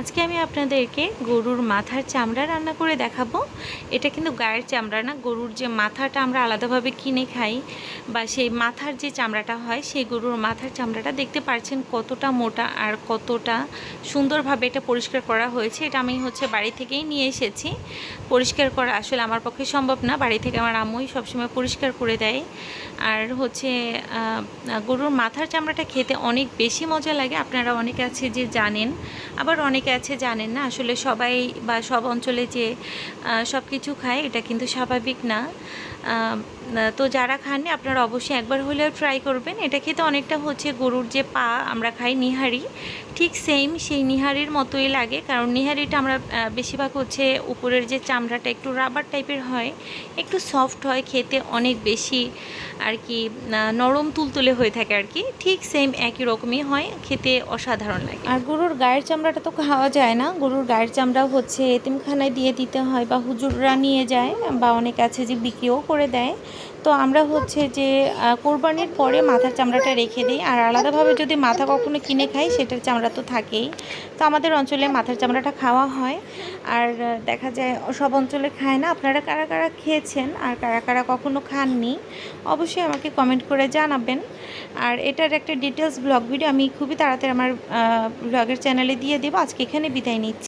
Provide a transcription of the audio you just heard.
আজকে আমি আপনাদেরকে গরুর মাথার চামড়া রান্না করে দেখাবো। এটা কিন্তু গায়ের চামড়া না, গরুর যে মাথাটা আমরা আলাদাভাবে কিনে খাই বা সেই মাথার যে চামড়াটা হয়, সেই গরুর মাথার চামড়াটা দেখতে পাচ্ছেন কতটা মোটা আর কতটা সুন্দরভাবে এটা পরিষ্কার করা হয়েছে। এটা আমি বাড়ি থেকেই নিয়ে এসেছি। পরিষ্কার করা আসলে আমার পক্ষে সম্ভব না, বাড়ি থেকে আমার আম্মুই সবসময় পরিষ্কার করে দেয়। আর গরুর মাথার চামড়াটা খেতে অনেক বেশি মজা লাগে। আপনারা অনেকে আছে যে জানেন, আবার অনেকে আছে জানেন না। আসলে সবাই বা সব অঞ্চলে যে সব কিছু খায় এটা কিন্তু স্বাভাবিক না। তো যারা খাননি আপনারা অবশ্যই একবার হলেও ট্রাই করবেন। এটা খেতে অনেকটা গরুর যে পা আমরা খাই নিহারি, ঠিক সেম সেই নিহারির মতোই লাগে। কারণ নিহারিটা আমরা বেশিরভাগ উপরের যে চামড়াটা একটু রাবার টাইপের হয়, একটু সফট হয়, খেতে অনেক বেশি আর কি নরম তুলতুলে হয়ে থাকে আর কি। ঠিক সেম একই রকমই হয়, খেতে অসাধারণ লাগে। আর গরুর গায়ের চামড়াটা তো খাওয়া যায় না। গরুর গায়ের চামড়া এতিমখানায় দিয়ে দিতে হয়, বা হুজুররা নিয়ে যায়, বা অনেক আছে যে বিক্রিও করে দেয়। তো আমরা যে কোরবানির পরে মাথার চামড়াটা রেখে দিই। আর আলাদাভাবে যদি মাথা কখনো কিনে খাই, সেটার চামড়া তো থাকেই। তো আমাদের অঞ্চলে মাথার চামড়াটা খাওয়া হয়। আর দেখা যায় সব অঞ্চলে খায় না। আপনারা কারা কারা খেয়েছেন আর কারা কারা কখনো খাননি, অবশ্যই আমাকে কমেন্ট করে জানাবেন। আর এটার একটা ডিটেলস ব্লগ ভিডিও আমি খুবই তাড়াতাড়ি আমার ব্লগের চ্যানেলে দিয়ে দেবো। আজকে এখানে বিদায় নিচ্ছি।